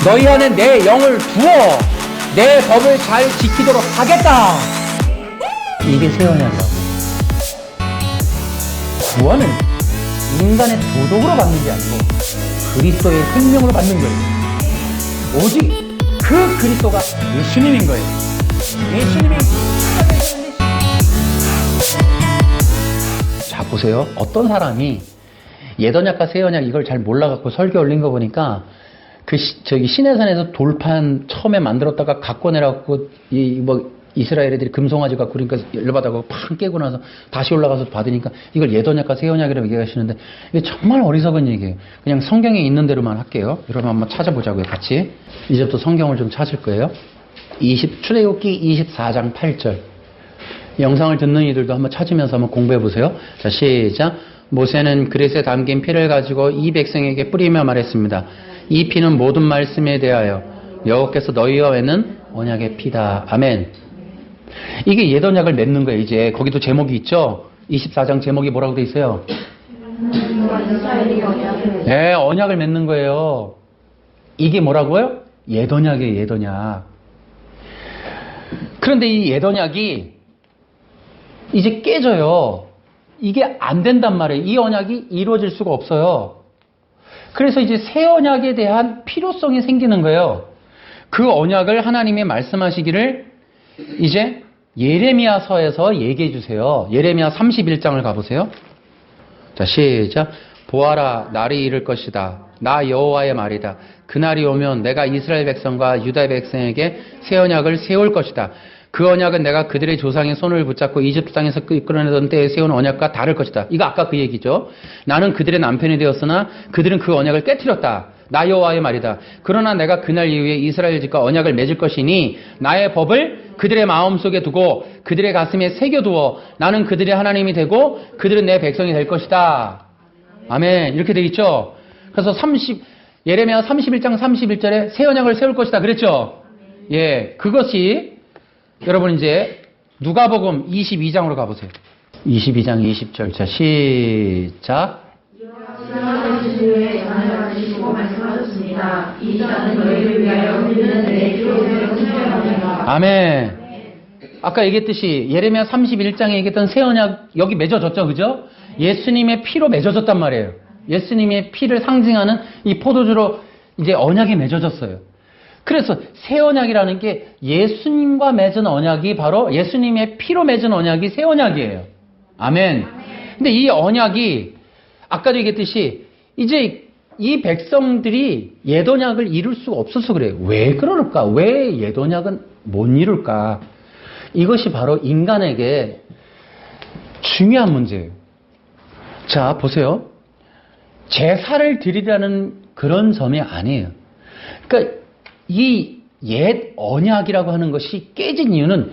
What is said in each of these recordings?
너희 안에 내 영을 두어 내 법을 잘 지키도록 하겠다. 이게 새 언약이라고. 구원은 인간의 도덕으로 받는 게 아니고 그리스도의 생명으로 받는 거예요. 오직 그 그리스도가 예수님인 거예요. 예수님이 자 보세요. 어떤 사람이 옛언약과 새언약 이걸 잘 몰라갖고 설교 올린 거 보니까 저기 시내산에서 돌판 처음에 만들었다가 갖고 내려갖고 이스라엘 애들이 금송아지 갖고 그러니까 열받아가고 팡 깨고 나서 다시 올라가서 받으니까 이걸 옛언약과 새언약이라고 얘기하시는데 이게 정말 어리석은 얘기예요. 그냥 성경에 있는 대로만 할게요. 여러분 한번 찾아보자고요. 같이. 이제부터 성경을 좀 찾을 거예요. 출애굽기 24장 8절. 영상을 듣는 이들도 한번 찾으면서 한번 공부해 보세요. 자, 시작. 모세는 그릇에 담긴 피를 가지고 이 백성에게 뿌리며 말했습니다. 이 피는 모든 말씀에 대하여 여호와께서 너희와 맺는 언약의 피다. 아멘. 이게 옛 언약을 맺는 거예요. 이제 거기도 제목이 있죠. 24장 제목이 뭐라고 돼 있어요? 네, 언약을 맺는 거예요. 이게 뭐라고요? 옛 언약이에요. 옛 언약. 그런데 이 옛 언약이 이제 깨져요. 이게 안 된단 말이에요. 이 언약이 이루어질 수가 없어요. 그래서 이제 새 언약에 대한 필요성이 생기는 거예요. 그 언약을 하나님이 말씀하시기를 이제 예레미야서에서 얘기해 주세요. 예레미야 31장을 가보세요. 자, 시작. 보아라, 날이 이를 것이다. 나 여호와의 말이다. 그날이 오면 내가 이스라엘 백성과 유다 백성에게 새 언약을 세울 것이다. 그 언약은 내가 그들의 조상의 손을 붙잡고 이집트 땅에서 이끌어내던 때에 세운 언약과 다를 것이다. 이거 아까 그 얘기죠. 나는 그들의 남편이 되었으나 그들은 그 언약을 깨트렸다. 나 여호와의 말이다. 그러나 내가 그날 이후에 이스라엘 집과 언약을 맺을 것이니 나의 법을 그들의 마음속에 두고 그들의 가슴에 새겨두어 나는 그들의 하나님이 되고 그들은 내 백성이 될 것이다. 아멘. 이렇게 돼 있죠. 그래서 예레미야 31장 31절에 새 언약을 세울 것이다 그랬죠. 예, 그것이 여러분 이제 누가복음 22장으로 가보세요. 22장 20절. 자, 시작. 아멘. 아까 얘기했듯이 예레미야 31장에 얘기했던 새 언약 여기 맺어졌죠, 그죠? 예수님의 피로 맺어졌단 말이에요. 예수님의 피를 상징하는 이 포도주로 이제 언약이 맺어졌어요. 그래서 새 언약이라는 게 예수님과 맺은 언약이 바로 예수님의 피로 맺은 언약이 새 언약이에요. 아멘. 근데 이 언약이 아까도 얘기했듯이 이제 이 백성들이 옛 언약을 이룰 수가 없어서 그래요. 왜 그럴까? 왜 옛 언약은 못 이룰까? 이것이 바로 인간에게 중요한 문제예요. 자, 보세요. 제사를 드리라는 그런 점이 아니에요. 그러니까 이 옛 언약이라고 하는 것이 깨진 이유는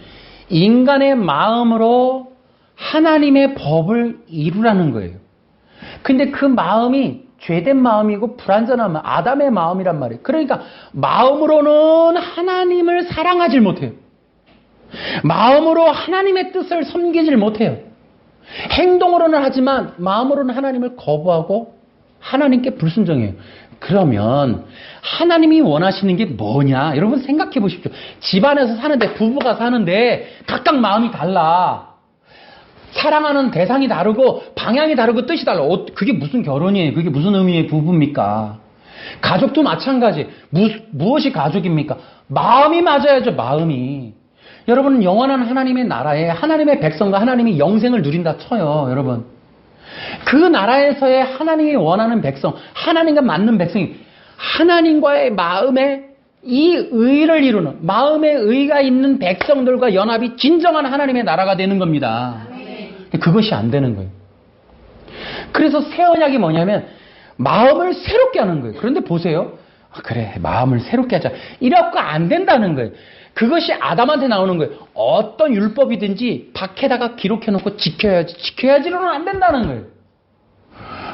인간의 마음으로 하나님의 법을 이루라는 거예요. 근데 그 마음이 죄된 마음이고 불완전한 마음, 아담의 마음이란 말이에요. 그러니까 마음으로는 하나님을 사랑하지 못해요. 마음으로 하나님의 뜻을 섬기질 못해요. 행동으로는 하지만 마음으로는 하나님을 거부하고 하나님께 불순종해요. 그러면 하나님이 원하시는 게 뭐냐? 여러분 생각해 보십시오. 집안에서 사는데 부부가 사는데 각각 마음이 달라. 사랑하는 대상이 다르고 방향이 다르고 뜻이 달라. 그게 무슨 결혼이에요? 그게 무슨 의미의 부부입니까? 가족도 마찬가지. 무엇이 가족입니까? 마음이 맞아야죠. 마음이. 여러분은 영원한 하나님의 나라에 하나님의 백성과 하나님이 영생을 누린다 쳐요. 여러분. 그 나라에서의 하나님이 원하는 백성, 하나님과 맞는 백성이 하나님과의 마음에 이 의를 이루는 마음의 의가 있는 백성들과 연합이 진정한 하나님의 나라가 되는 겁니다. 그것이 안 되는 거예요. 그래서 새 언약이 뭐냐면 마음을 새롭게 하는 거예요. 그런데 보세요. 그래, 마음을 새롭게 하자. 이래갖고 안 된다는 거예요. 그것이 아담한테 나오는 거예요. 어떤 율법이든지 밖에다가 기록해놓고 지켜야지로는 안 된다는 거예요.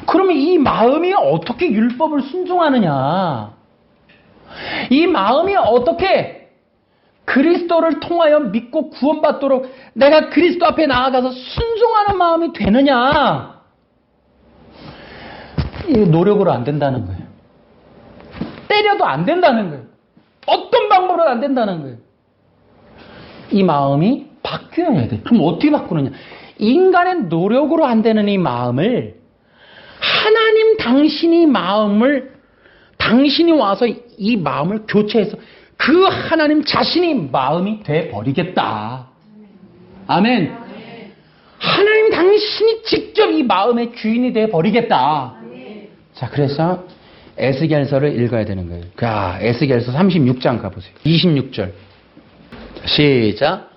그러면 이 마음이 어떻게 율법을 순종하느냐? 이 마음이 어떻게 그리스도를 통하여 믿고 구원받도록 내가 그리스도 앞에 나아가서 순종하는 마음이 되느냐? 이 노력으로 안 된다는 거예요. 때려도 안 된다는 거예요. 어떤 방법으로도 안 된다는 거예요. 이 마음이 바뀌어야 돼. 그럼 어떻게 바꾸느냐? 인간의 노력으로 안 되는 이 마음을 하나님 당신이 와서 이 마음을 교체해서 그 하나님 자신이 마음이 돼버리겠다. 아멘. 하나님 당신이 직접 이 마음의 주인이 돼버리겠다. 자, 그래서 에스겔서를 읽어야 되는 거예요. 자, 에스겔서 36장 가보세요. 26절. 시작.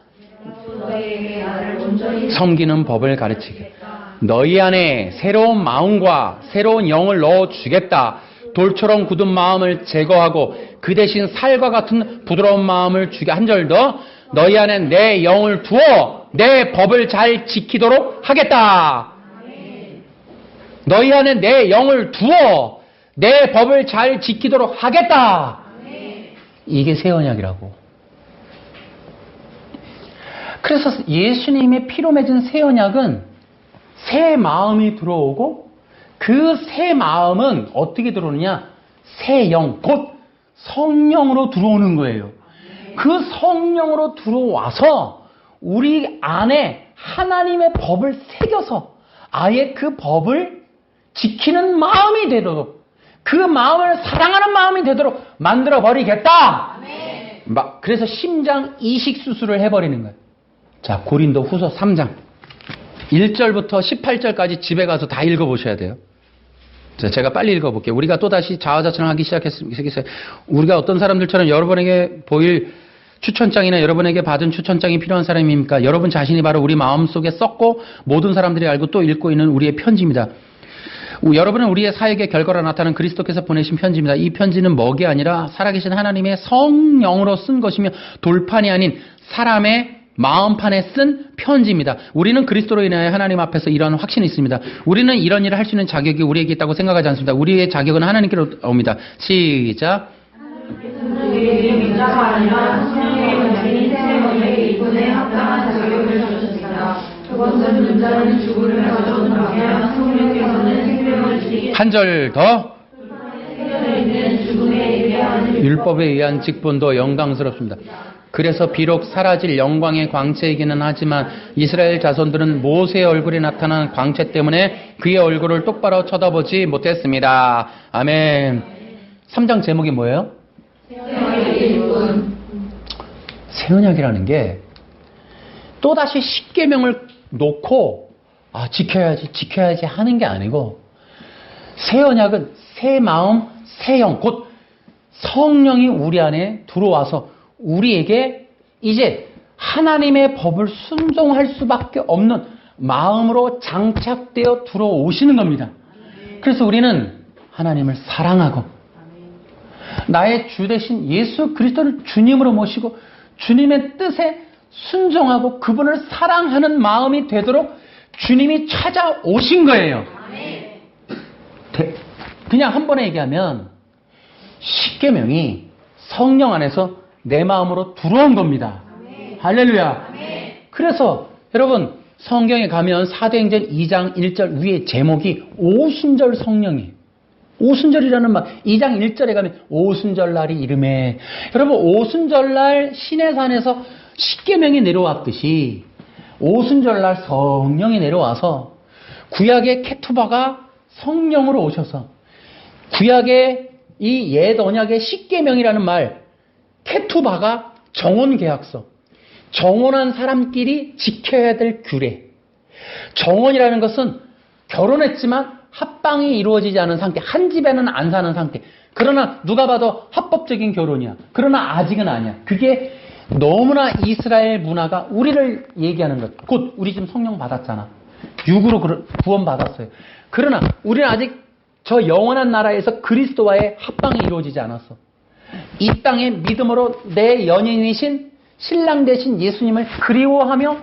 섬기는 법을 가르치게. 너희 안에 새로운 마음과 새로운 영을 넣어주겠다. 돌처럼 굳은 마음을 제거하고 그 대신 살과 같은 부드러운 마음을 주게. 한 절 더. 너희 안에 내 영을 두어 내 법을 잘 지키도록 하겠다. 너희 안에 내 영을 두어 내 법을 잘 지키도록 하겠다. 이게 새 언약이라고. 그래서 예수님의 피로 맺은 새 언약은 새 마음이 들어오고 그 새 마음은 어떻게 들어오느냐? 새 영, 곧 성령으로 들어오는 거예요. 그 성령으로 들어와서 우리 안에 하나님의 법을 새겨서 아예 그 법을 지키는 마음이 되도록, 그 마음을 사랑하는 마음이 되도록 만들어버리겠다. 그래서 심장 이식 수술을 해버리는 거예요. 자, 고린도 후서 3장 1절부터 18절까지 집에 가서 다 읽어보셔야 돼요. 자, 제가 빨리 읽어볼게요. 우리가 또다시 자화자찬하기 시작했어요. 우리가 어떤 사람들처럼 여러분에게 보일 추천장이나 여러분에게 받은 추천장이 필요한 사람입니까? 여러분 자신이 바로 우리 마음속에 썩고 모든 사람들이 알고 또 읽고 있는 우리의 편지입니다. 여러분은 우리의 사역의 결과로 나타난 그리스도께서 보내신 편지입니다. 이 편지는 먹이 아니라 살아계신 하나님의 성령으로 쓴 것이며 돌판이 아닌 사람의 마음판에 쓴 편지입니다. 우리는 그리스도로 인하여 하나님 앞에서 이런 확신이 있습니다. 우리는 이런 일을 할 수 있는 자격이 우리에게 있다고 생각하지 않습니다. 우리의 자격은 하나님께로 옵니다. 시작. 한 절 더. 율법에 의한 직분도 영광스럽습니다. 그래서 비록 사라질 영광의 광채이기는 하지만 이스라엘 자손들은 모세의 얼굴이 나타난 광채 때문에 그의 얼굴을 똑바로 쳐다보지 못했습니다. 아멘. 3장 제목이 뭐예요? 새 언약이라는 게 또다시 십계명을 놓고 지켜야지 하는 게 아니고, 새 언약은 새 마음, 새 영, 곧 성령이 우리 안에 들어와서 우리에게 이제 하나님의 법을 순종할 수밖에 없는 마음으로 장착되어 들어오시는 겁니다. 그래서 우리는 하나님을 사랑하고 나의 주 대신 예수 그리스도를 주님으로 모시고 주님의 뜻에 순종하고 그분을 사랑하는 마음이 되도록 주님이 찾아오신 거예요. 그냥 한 번에 얘기하면 십계명이 성령 안에서 내 마음으로 들어온 겁니다. 할렐루야. 그래서 여러분 성경에 가면 사도행전 2장 1절 위에 제목이 오순절 성령이에요. 오순절이라는 말, 2장 1절에 가면 오순절날이 이름에, 여러분 오순절날 시내산에서 십계명이 내려왔듯이 오순절날 성령이 내려와서 구약의 케투바가 성령으로 오셔서 구약의 이 옛 언약의 십계명이라는 말, 케투바가 정혼계약서, 정혼한 사람끼리 지켜야 될 규례. 정혼이라는 것은 결혼했지만 합방이 이루어지지 않은 상태, 한 집에는 안 사는 상태. 그러나 누가 봐도 합법적인 결혼이야. 그러나 아직은 아니야. 그게 너무나 이스라엘 문화가 우리를 얘기하는 것. 곧 우리 지금 성령 받았잖아. 육으로 구원 받았어요. 그러나 우리는 아직 저 영원한 나라에서 그리스도와의 합방이 이루어지지 않았어. 이 땅의 믿음으로 내 연인이신 신랑 되신 예수님을 그리워하며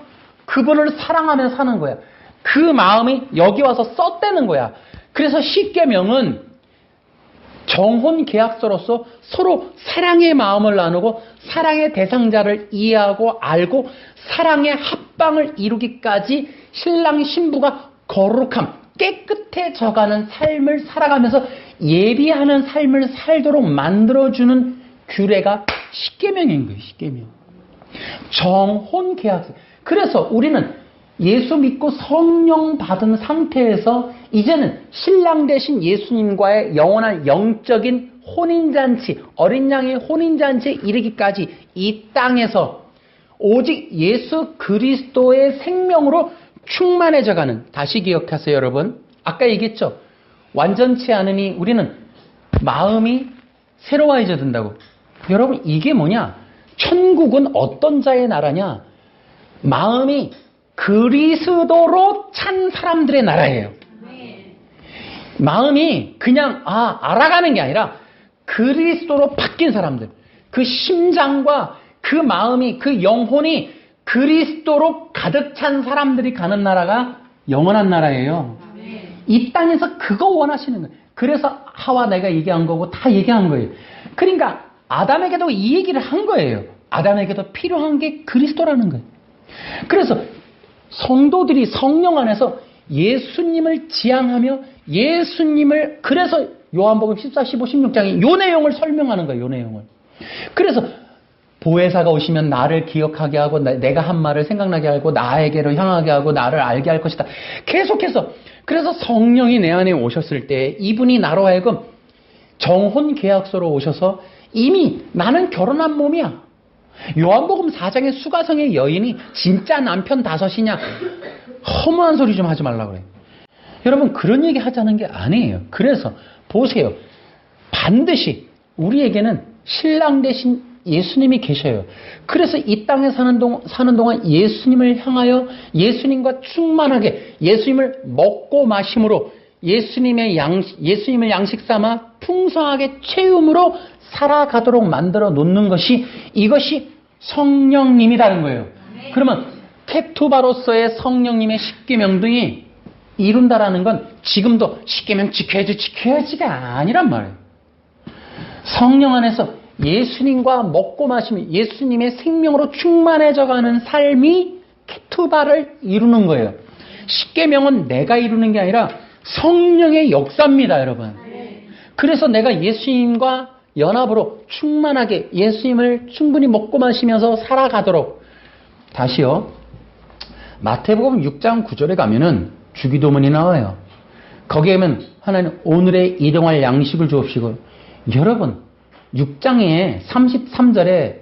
그분을 사랑하며 사는 거야. 그 마음이 여기 와서 썼다는 거야. 그래서 십계명은 정혼 계약서로서 서로 사랑의 마음을 나누고 사랑의 대상자를 이해하고 알고 사랑의 합방을 이루기까지 신랑 신부가 거룩함, 깨끗해져가는 삶을 살아가면서 예비하는 삶을 살도록 만들어주는 규례가 십계명인 거예요. 십계명. 정혼 계약서. 그래서 우리는 예수 믿고 성령 받은 상태에서 이제는 신랑 되신 예수님과의 영원한 영적인 혼인잔치, 어린 양의 혼인잔치에 이르기까지 이 땅에서 오직 예수 그리스도의 생명으로 충만해져가는, 다시 기억하세요 여러분. 아까 얘기했죠. 완전치 않으니 우리는 마음이 새로워져 든다고. 여러분 이게 뭐냐? 천국은 어떤 자의 나라냐? 마음이 그리스도로 찬 사람들의 나라예요. 마음이 그냥 알아가는 게 아니라 그리스도로 바뀐 사람들. 그 심장과 그 마음이, 그 영혼이 그리스도로 가득 찬 사람들이 가는 나라가 영원한 나라예요. 이 땅에서 그거 원하시는 거예요. 그래서 하와 내가 얘기한 거고 다 얘기한 거예요. 그러니까 아담에게도 이 얘기를 한 거예요. 아담에게도 필요한 게 그리스도라는 거예요. 그래서 성도들이 성령 안에서 예수님을 지향하며 예수님을, 그래서 요한복음 14, 15, 16장이 요 내용을 설명하는 거예요. 요 내용을. 그래서 보혜사가 오시면 나를 기억하게 하고 내가 한 말을 생각나게 하고 나에게로 향하게 하고 나를 알게 할 것이다. 계속해서. 그래서 성령이 내 안에 오셨을 때 이분이 나로 하여금 정혼 계약서로 오셔서 이미 나는 결혼한 몸이야. 요한복음 4장의 수가성의 여인이 진짜 남편 다섯이냐? 허무한 소리 좀 하지 말라고 그래요. 여러분 그런 얘기 하자는 게 아니에요. 그래서 보세요. 반드시 우리에게는 신랑 대신 예수님이 계셔요. 그래서 이 땅에 사는 동안 예수님을 향하여 예수님과 충만하게 예수님을 먹고 마심으로 예수님을 양식 삼아 풍성하게 채움으로 살아가도록 만들어 놓는 것이, 이것이 성령님이라는 거예요. 그러면 케투바로서의 성령님의 십계명등이 이룬다라는 건 지금도 십계명 지켜야지가 아니란 말이에요. 성령 안에서 예수님과 먹고 마시며 예수님의 생명으로 충만해져가는 삶이 케투바를 이루는 거예요. 십계명은 내가 이루는 게 아니라 성령의 역사입니다, 여러분. 그래서 내가 예수님과 연합으로 충만하게 예수님을 충분히 먹고 마시면서 살아가도록. 다시요. 마태복음 6장 9절에 가면은 주기도문이 나와요. 거기에 보면 하나님 오늘의 일용할 양식을 주옵시고. 여러분 6장에 33절에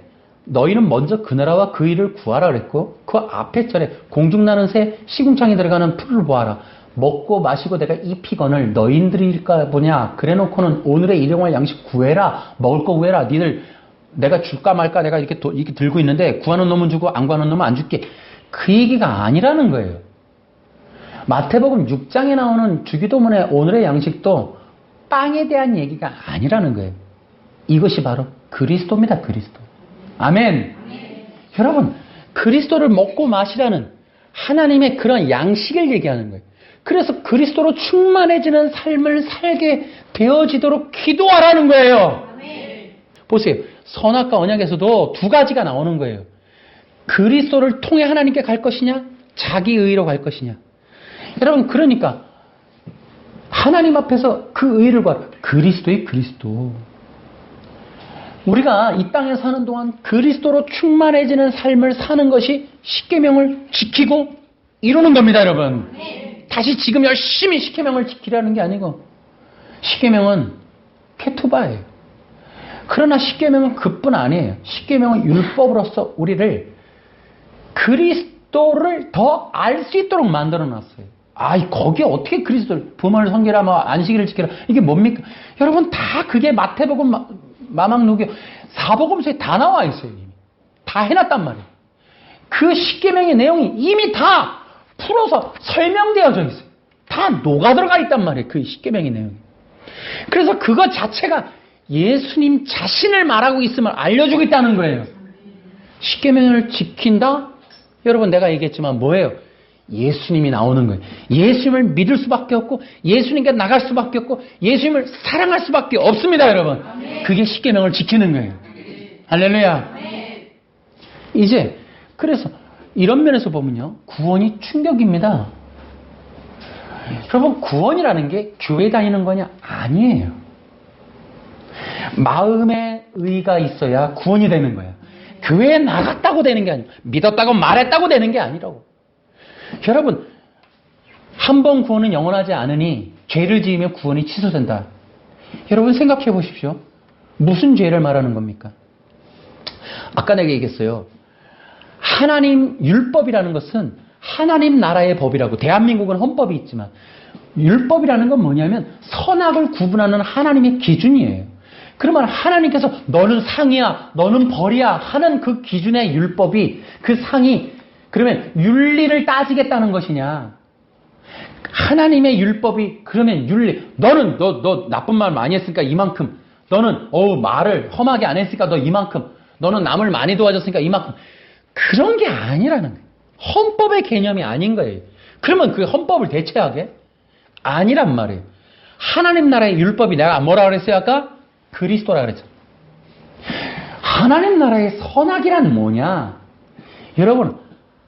너희는 먼저 그 나라와 그 일을 구하라 그랬고, 그 앞에 절에 공중나는 새 시궁창에 들어가는 풀을 보아라. 먹고 마시고 내가 입히거늘 너희들일까 보냐. 그래놓고는 오늘의 일용할 양식 구해라. 먹을 거 구해라. 니들 내가 줄까 말까 내가 이렇게 들고 있는데 구하는 놈은 주고 안 구하는 놈은 안 줄게. 그 얘기가 아니라는 거예요. 마태복음 6장에 나오는 주기도문의 오늘의 양식도 빵에 대한 얘기가 아니라는 거예요. 이것이 바로 그리스도입니다. 그리스도. 아멘. 여러분 그리스도를 먹고 마시라는 하나님의 그런 양식을 얘기하는 거예요. 그래서 그리스도로 충만해지는 삶을 살게 되어지도록 기도하라는 거예요. 보세요. 선악과 언약에서도 두 가지가 나오는 거예요. 그리스도를 통해 하나님께 갈 것이냐, 자기 의로 갈 것이냐. 여러분 그러니까 하나님 앞에서 그 의를 구하라. 그리스도의 그리스도. 우리가 이 땅에 사는 동안 그리스도로 충만해지는 삶을 사는 것이 십계명을 지키고 이루는 겁니다, 여러분. 다시 지금 열심히 십계명을 지키려는 게 아니고, 십계명은 케투바예요. 그러나 십계명은 그뿐 아니에요. 십계명은 율법으로서 우리를 그리스도를 더 알 수 있도록 만들어 놨어요. 거기에 어떻게 그리스도를, 부모를 섬기라, 안식일을 지키라, 이게 뭡니까? 여러분 다 그게 마태복음, 마망누교, 사복음서에 다 나와 있어요. 이미 다 해놨단 말이에요. 그 십계명의 내용이 이미 다 풀어서 설명되어져 있어요. 다 녹아들어가 있단 말이에요. 그 십계명의 내용이. 그래서 그것 자체가 예수님 자신을 말하고 있음을 알려주고 있다는 거예요. 십계명을 지킨다? 여러분 내가 얘기했지만 뭐예요? 예수님이 나오는 거예요. 예수님을 믿을 수밖에 없고 예수님께 나갈 수밖에 없고 예수님을 사랑할 수밖에 없습니다, 여러분. 그게 십계명을 지키는 거예요. 할렐루야. 이제 그래서 이런 면에서 보면요, 구원이 충격입니다. 여러분 구원이라는 게 교회 다니는 거냐? 아니에요. 마음의 의가 있어야 구원이 되는 거야. 교회에 나갔다고 되는 게 아니고 믿었다고 말했다고 되는 게 아니라고. 여러분, 한 번 구원은 영원하지 않으니 죄를 지으면 구원이 취소된다. 여러분 생각해 보십시오. 무슨 죄를 말하는 겁니까? 아까 내가 얘기했어요. 하나님 율법이라는 것은 하나님 나라의 법이라고. 대한민국은 헌법이 있지만 율법이라는 건 뭐냐면 선악을 구분하는 하나님의 기준이에요. 그러면 하나님께서 너는 상이야, 너는 벌이야 하는 그 기준의 율법이, 그 상이 그러면 윤리를 따지겠다는 것이냐? 하나님의 율법이 그러면 윤리, 너는 너 나쁜 말 많이 했으니까 이만큼, 너는 말을 험하게 안 했으니까 너 이만큼, 너는 남을 많이 도와줬으니까 이만큼. 그런 게 아니라는 거예요. 헌법의 개념이 아닌 거예요. 그러면 그 헌법을 대체하게? 아니란 말이에요. 하나님 나라의 율법이, 내가 뭐라 그랬어요 아까? 그리스도라 그랬죠. 하나님 나라의 선악이란 뭐냐? 여러분,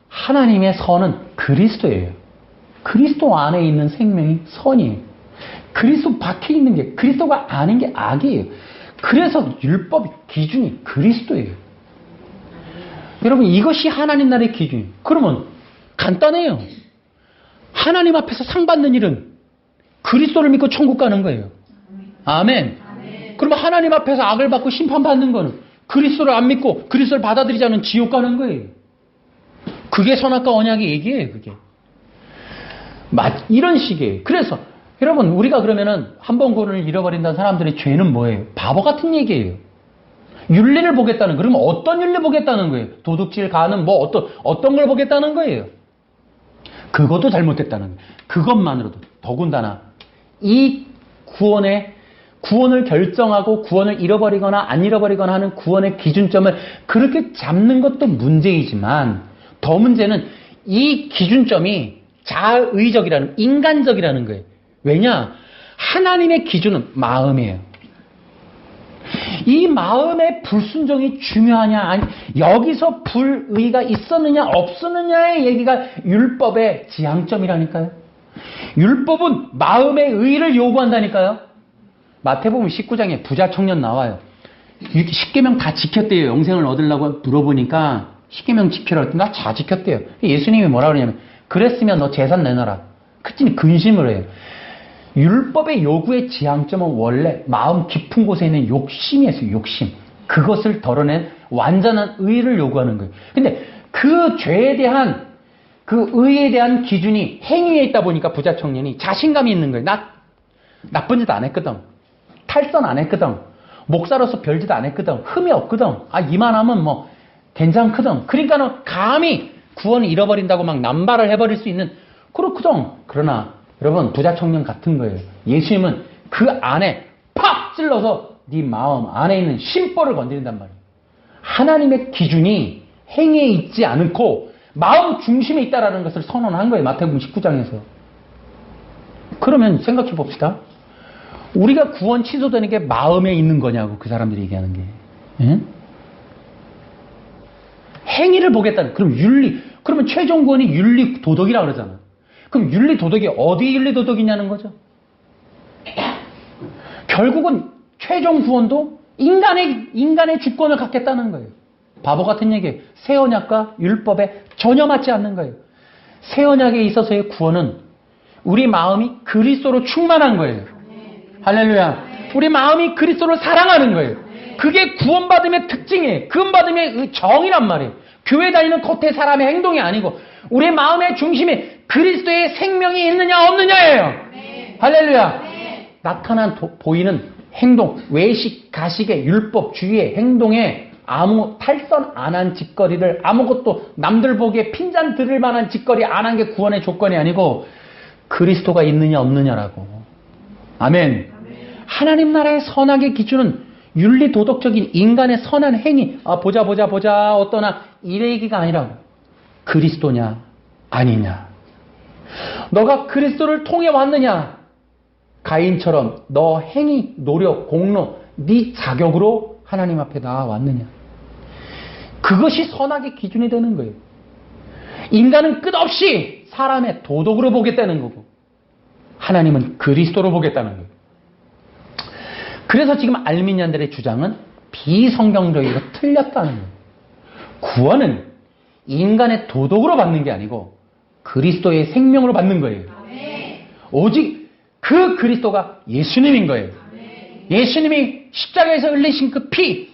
하나님의 선은 그리스도예요. 그리스도 안에 있는 생명이 선이에요. 그리스도 밖에 있는 게, 그리스도가 아닌 게 악이에요. 그래서 율법 기준이 그리스도예요. 여러분, 이것이 하나님 나라의 기준이에요. 그러면 간단해요. 하나님 앞에서 상 받는 일은 그리스도를 믿고 천국 가는 거예요. 아멘. 그러면 하나님 앞에서 악을 받고 심판받는 거는 그리스도를 안 믿고 그리스도를 받아들이지 않은 지옥 가는 거예요. 그게 선악과 언약의 얘기예요. 그게 이런 식이에요. 그래서 여러분, 우리가 그러면은 한 번 구원을 잃어버린다는 사람들의 죄는 뭐예요? 바보 같은 얘기예요. 윤리를 보겠다는, 그러면 어떤 윤리 보겠다는 거예요? 도둑질 가는 뭐 어떤 걸 보겠다는 거예요? 그것도 잘못됐다는 거예요. 그것만으로도 더군다나 이 구원을 결정하고 구원을 잃어버리거나 안 잃어버리거나 하는 구원의 기준점을 그렇게 잡는 것도 문제이지만, 더 문제는 이 기준점이 자의적이라는, 인간적이라는 거예요. 왜냐? 하나님의 기준은 마음이에요. 이 마음의 불순종이 중요하냐, 아니, 여기서 불의가 있었느냐 없었느냐의 얘기가 율법의 지향점이라니까요. 율법은 마음의 의를 요구한다니까요. 마태복음 19장에 부자 청년 나와요. 10계명 다 지켰대요. 영생을 얻으려고 물어보니까 10계명 지키라고 했더니 나 다 지켰대요. 예수님이 뭐라 그러냐면, 그랬으면 너 재산 내놔라. 그랬더니 근심을 해요. 율법의 요구의 지향점은 원래 마음 깊은 곳에 있는 욕심이었어요. 욕심. 그것을 덜어낸 완전한 의를 요구하는 거예요. 근데 그 죄에 대한, 그 의에 대한 기준이 행위에 있다 보니까 부자 청년이 자신감이 있는 거예요. 나 나쁜 짓 안 했거든. 탈선 안 했거든. 목사로서 별짓 안 했거든. 흠이 없거든. 이만하면 뭐 괜찮거든. 그러니까는 감히 구원을 잃어버린다고 막 남발을 해버릴 수 있는, 그렇거든. 그러나 여러분, 부자 청년 같은 거예요. 예수님은 그 안에 팍 찔러서 네 마음 안에 있는 심보를 건드린단 말이에요. 하나님의 기준이 행위에 있지 않고 마음 중심에 있다라는 것을 선언한 거예요. 마태복음 19장에서. 그러면 생각해 봅시다. 우리가 구원 취소되는 게 마음에 있는 거냐고 그 사람들이 얘기하는 게. 응? 행위를 보겠다는, 그럼 윤리, 그러면 최종 구원이 윤리 도덕이라고 그러잖아. 그럼 윤리 도덕이 어디 윤리 도덕이냐는 거죠. 결국은 최종 구원도 인간의 주권을 갖겠다는 거예요. 바보 같은 얘기예요. 새 언약과 율법에 전혀 맞지 않는 거예요. 새 언약에 있어서의 구원은 우리 마음이 그리스도로 충만한 거예요. 할렐루야. 우리 마음이 그리스도를 사랑하는 거예요. 그게 구원받음의 특징이에요. 구원받음의 정의란 말이에요. 교회 다니는 겉의 사람의 행동이 아니고 우리 마음의 중심이 그리스도의 생명이 있느냐 없느냐예요. 할렐루야. 나타난 보이는 행동, 외식, 가식의 율법, 주의의 행동에 아무 탈선 안 한 짓거리를, 아무것도 남들 보기에 핀잔 들을 만한 짓거리 안 한 게 구원의 조건이 아니고 그리스도가 있느냐 없느냐라고. 아멘. 하나님 나라의 선악의 기준은 윤리 도덕적인 인간의 선한 행위, 보자 어떠나 이 얘기가 아니라고. 그리스도냐 아니냐. 너가 그리스도를 통해 왔느냐. 가인처럼 너 행위, 노력, 공로, 네 자격으로 하나님 앞에 나와왔느냐. 그것이 선악의 기준이 되는 거예요. 인간은 끝없이 사람의 도덕으로 보겠다는 거고 하나님은 그리스도로 보겠다는 거예요. 그래서 지금 알미니안들의 주장은 비성경적이고 틀렸다는 거예요. 구원은 인간의 도덕으로 받는 게 아니고 그리스도의 생명으로 받는 거예요. 오직 그 그리스도가 예수님인 거예요. 예수님이 십자가에서 흘리신 그 피,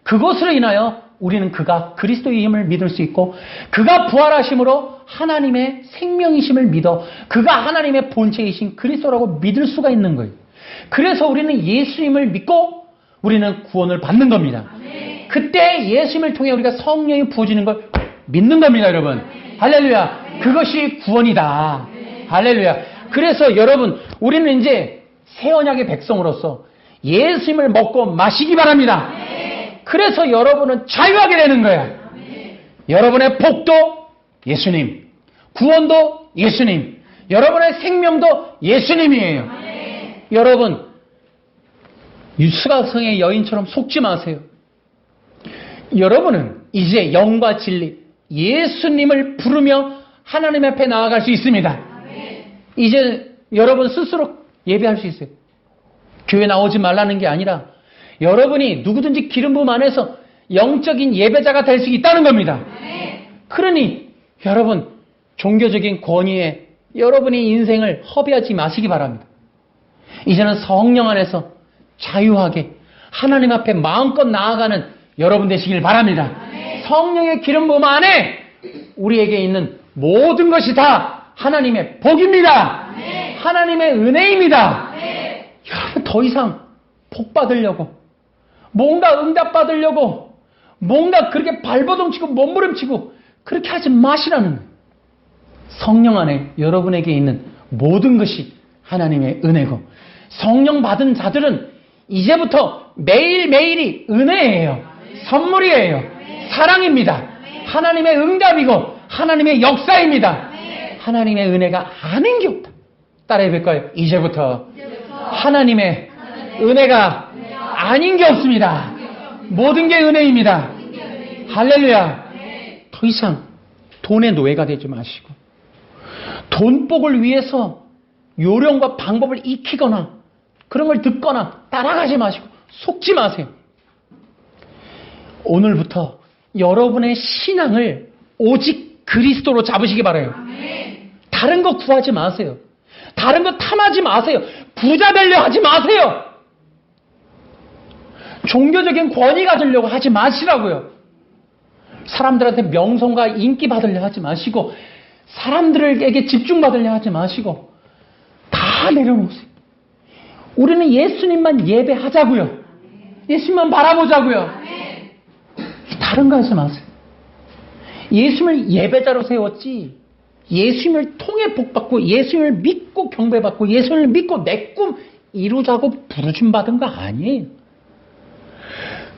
그것으로 인하여 우리는 그가 그리스도의 힘을 믿을 수 있고, 그가 부활하심으로 하나님의 생명이심을 믿어 그가 하나님의 본체이신 그리스도라고 믿을 수가 있는 거예요. 그래서 우리는 예수님을 믿고 우리는 구원을 받는 겁니다. 그때 예수님을 통해 우리가 성령이 부어지는 걸 믿는 겁니다, 여러분. 할렐루야. 그것이 구원이다. 할렐루야. 그래서 여러분, 우리는 이제 새 언약의 백성으로서 예수님을 먹고 마시기 바랍니다. 그래서 여러분은 자유하게 되는 거야. 여러분의 복도 예수님, 구원도 예수님, 여러분의 생명도 예수님이에요. 여러분, 수가성의 여인처럼 속지 마세요. 여러분은 이제 영과 진리, 예수님을 부르며 하나님 앞에 나아갈 수 있습니다. 이제 여러분 스스로 예배할 수 있어요. 교회 나오지 말라는 게 아니라 여러분이 누구든지 기름 부음 안에서 영적인 예배자가 될 수 있다는 겁니다. 그러니 여러분, 종교적인 권위에 여러분의 인생을 허비하지 마시기 바랍니다. 이제는 성령 안에서 자유하게 하나님 앞에 마음껏 나아가는 여러분 되시길 바랍니다. 성령의 기름 부음 안에 우리에게 있는 모든 것이 다 하나님의 복입니다. 하나님의 은혜입니다. 여러분, 더 이상 복 받으려고, 뭔가 응답 받으려고, 뭔가 그렇게 발버둥치고 몸부림치고 그렇게 하지 마시라는 거예요. 성령 안에 여러분에게 있는 모든 것이 하나님의 은혜고, 성령 받은 자들은 이제부터 매일매일이 은혜예요. 선물이에요. 사랑입니다. 하나님의 응답이고 하나님의 역사입니다. 하나님의 은혜가 아닌 게 없다. 따라해 볼까요? 이제부터 하나님의 은혜가 아닌 게 없습니다. 모든 게 은혜입니다. 할렐루야. 더 이상 돈의 노예가 되지 마시고, 돈복을 위해서 요령과 방법을 익히거나 그런 걸 듣거나 따라가지 마시고 속지 마세요. 오늘부터 여러분의 신앙을 오직 그리스도로 잡으시기 바라요. 다른 거 구하지 마세요. 다른 거 탐하지 마세요. 부자 되려 하지 마세요. 종교적인 권위 가지려고 하지 마시라고요. 사람들한테 명성과 인기 받으려 하지 마시고, 사람들에게 집중받으려 하지 마시고 다 내려놓으세요. 우리는 예수님만 예배하자고요. 예수님만 바라보자고요. 다른 거 하지 마세요. 예수님을 예배자로 세웠지, 예수님을 통해 복받고 예수님을 믿고 경배받고 예수님을 믿고 내 꿈 이루자고 부르심 받은 거 아니에요.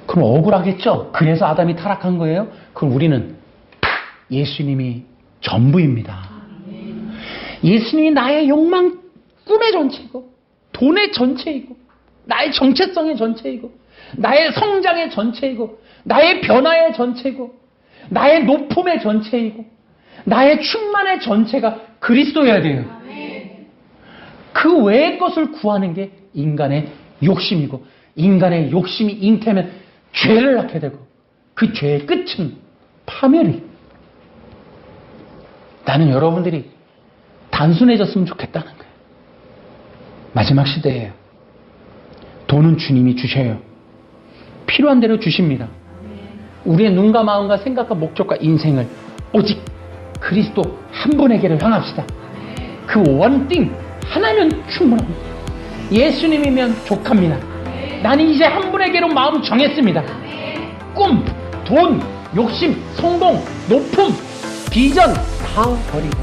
그럼 억울하겠죠? 그래서 아담이 타락한 거예요? 그럼 우리는 예수님이 전부입니다. 예수님이 나의 욕망, 꿈의 전체이고 돈의 전체이고 나의 정체성의 전체이고 나의 성장의 전체이고 나의 변화의 전체이고 나의 높음의 전체이고 나의 충만의 전체가 그리스도여야 돼요. 그 외의 것을 구하는 게 인간의 욕심이고, 인간의 욕심이 잉태하면 죄를 낳게 되고 그 죄의 끝은 파멸이에요. 나는 여러분들이 단순해졌으면 좋겠다는 거예요. 마지막 시대예요. 돈은 주님이 주셔요. 필요한 대로 주십니다. 우리의 눈과 마음과 생각과 목적과 인생을 오직 그리스도 한 분에게를 향합시다. 그 원띵 하나면 충분합니다. 예수님이면 족합니다. 나는 이제 한 분에게로 마음 정했습니다. 꿈, 돈, 욕심, 성공, 높음, 비전 다 버리고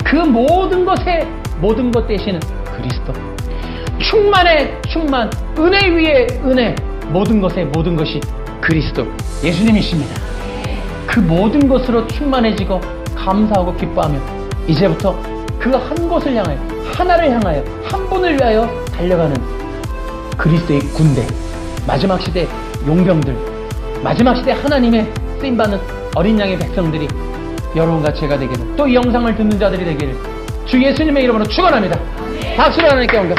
그 모든 것에 모든 것 대신은 그리스도, 충만의 충만, 은혜 위에 은혜, 모든 것의 모든 것이 그리스도 예수님이십니다. 그 모든 것으로 충만해지고 감사하고 기뻐하며 이제부터 그 한 곳을 향하여, 하나를 향하여, 한 분을 위하여 달려가는 그리스도의 군대, 마지막 시대 용병들, 마지막 시대 하나님의 쓰임받는 어린 양의 백성들이 여러분과 제가 되기를, 또 이 영상을 듣는 자들이 되기를 주 예수님의 이름으로 축원합니다. 박수로 하나님께 옮겨.